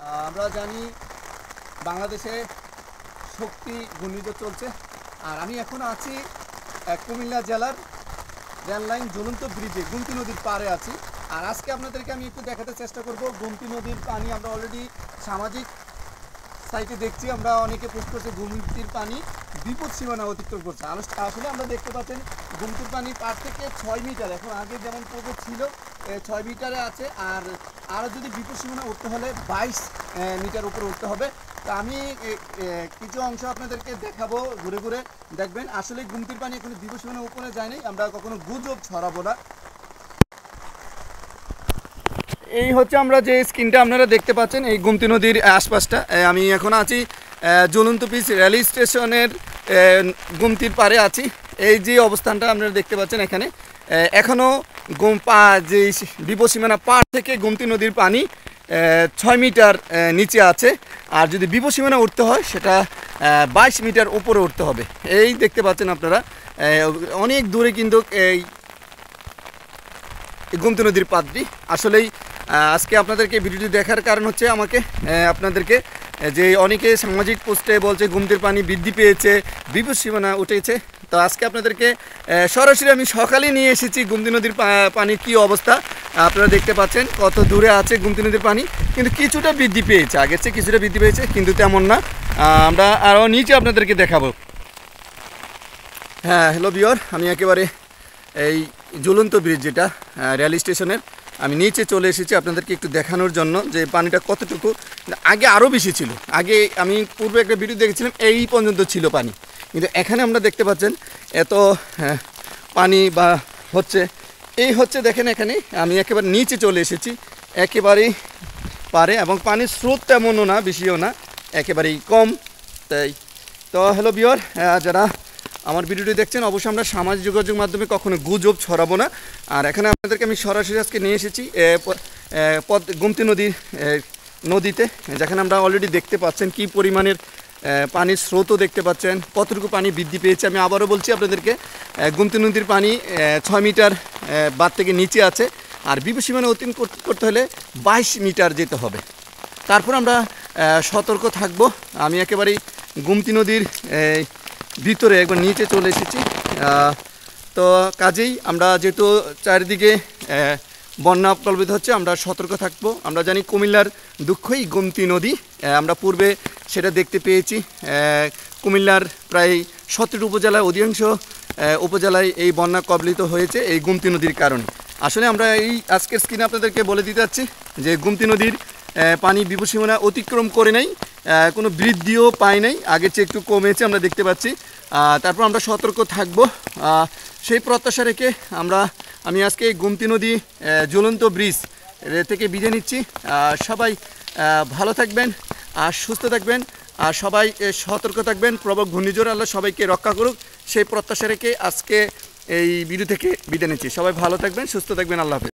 আমরা জানি বাংলাদেশে শক্তি ঘূর্ণিঝড় চলছে। আর আমি এখন আছি কুমিল্লা জেলার রেললাইন ঝুলন্ত ব্রিজে গোমতী নদীর পাড়ে আছি। আর আজকে আপনাদেরকে আমি একটু দেখাতে চেষ্টা করব গোমতী নদীর পানি। আমরা অলরেডি সামাজিক সাইটে দেখছি, আমরা অনেকে পোস্ট করছে গোমতীর পানি বিপদ সীমানা অতিক্রম করছে। আসলে আমরা দেখতে পাচ্ছেন গোমতীর পানি পার থেকে 6 মিটার, এখন আগে যেমন পূর্বে ছিল 6 মিটারে আছে। আর আরও যদি বিপদ সীমানা উঠতে হলে 22 মিটার উপরে উঠতে হবে। তো আমি কিছু অংশ আপনাদেরকে দেখাবো, ঘুরে ঘুরে দেখবেন। আসলে গোমতীর পানি এখন বিপদ সীমানা উপরে যায়নি, আমরা কখনো গুজব ছড়াবো না। এই হচ্ছে আমরা যে স্ক্রিনটা আপনারা দেখতে পাচ্ছেন, এই গোমতী নদীর আশপাশটা। আমি এখন আছি ঝুলন্ত ব্রিজ রেল স্টেশনের গোমতীর পাড়ে আছি। এই যে অবস্থানটা আপনারা দেখতে পাচ্ছেন, এখানে এখনও যে বিপদসীমানা পার থেকে গোমতী নদীর পানি 6 মিটার নিচে আছে। আর যদি বিপদসীমানা উঠতে হয় সেটা 22 মিটার উপরে উঠতে হবে। এই দেখতে পাচ্ছেন আপনারা, অনেক দূরে কিন্তু এই গোমতী নদীর পাড়টি। আসলেই আজকে আপনাদেরকে ভিডিওটি দেখার কারণ হচ্ছে আমাকে আপনাদেরকে যে অনেকে সামাজিক পোস্টে বলছে গোমতীর পানি বৃদ্ধি পেয়েছে, বিপদ সীমানা উঠেছে। তো আজকে আপনাদেরকে সরাসরি আমি সকালে নিয়ে এসেছি গোমতী নদীর পানির কী অবস্থা। আপনারা দেখতে পাচ্ছেন কত দূরে আছে গোমতী নদীর পানি, কিন্তু কিছুটা বৃদ্ধি পেয়েছে, আগের চেয়ে কিছুটা বৃদ্ধি পেয়েছে, কিন্তু তেমন না। আমরা আরও নিচে আপনাদেরকে দেখাবো। হ্যাঁ, হ্যালো ভিউয়ার, আমি একেবারে এই ঝুলন্ত ব্রিজ যেটা রেল স্টেশনের, আমি নিচে চলে এসেছি আপনাদেরকে একটু দেখানোর জন্য যে পানিটা কতটুকু। আগে আরও বেশি ছিল, আগে আমি পূর্বে একটা ভিডিও দেখেছিলাম এই পর্যন্ত ছিল পানি, কিন্তু এখানে আমরা দেখতে পাচ্ছেন এত পানি বা হচ্ছে এই হচ্ছে। দেখেন এখানে আমি একেবারে নিচে চলে এসেছি, একেবারেই পারে, এবং পানির স্রোত তেমনও না, বেশিও না, একেবারেই কম। তাই তো হ্যালো ভিউয়ার, যারা আমার ভিডিওটি দেখছেন, অবশ্যই আমরা সামাজিক যোগাযোগ মাধ্যমে কখনো গুজব ছড়াবো না। আর এখানে আপনাদেরকে আমি সরাসরি আজকে নিয়ে এসেছি গোমতী নদীতে, যেখানে আমরা অলরেডি দেখতে পাচ্ছেন কি পরিমাণের পানির স্রোতও দেখতে পাচ্ছেন, কতটুকু পানি বৃদ্ধি পেয়েছে। আমি আবারও বলছি আপনাদেরকে, গোমতী নদীর পানি 6 মিটার বাদ থেকে নিচে আছে। আর বিপদ সীমানা অতিক্রম করতে হলে 22 মিটার যেতে হবে। তারপর আমরা সতর্ক থাকব। আমি একেবারেই গোমতী নদীর ভিতরে একবার নিচে চলে এসেছি। তো কাজেই আমরা যেহেতু চারিদিকে বন্যা প্লাবিত হচ্ছে, আমরা সতর্ক থাকব। আমরা জানি কুমিল্লার দুঃখই গোমতী নদী, আমরা পূর্বে সেটা দেখতে পেয়েছি। কুমিল্লার প্রায় 17 উপজেলায় অধিকাংশ উপজেলায় এই বন্যা কবলিত হয়েছে এই গোমতী নদীর কারণে। আসলে আমরা এই আজকের স্ক্রিনে আপনাদেরকে বলে দিতে চাচ্ছি যে গোমতী নদীর পানি বিপদ সীমানা অতিক্রম করে নাই, কোনো বৃদ্ধিও পায় নাই, আগের চেয়ে একটু কমেছে আমরা দেখতে পাচ্ছি। তারপর আমরা সতর্ক থাকব, সেই প্রত্যাশা রেখে আমি আজকে গোমতী নদী ঝুলন্ত ব্রিজ থেকে বিদায় নিচ্ছি। সবাই ভালো থাকবেন আর সুস্থ থাকবেন, আর সবাই সতর্ক থাকবেন। প্রবল ঘূর্ণিঝড় আল্লাহ সবাইকে রক্ষা করুক, সেই প্রত্যাশা রেখে আজকে এই ভিডিও থেকে বিদায় নিচ্ছি। সবাই ভালো থাকবেন, সুস্থ থাকবেন, আল্লাহ হাফেজ।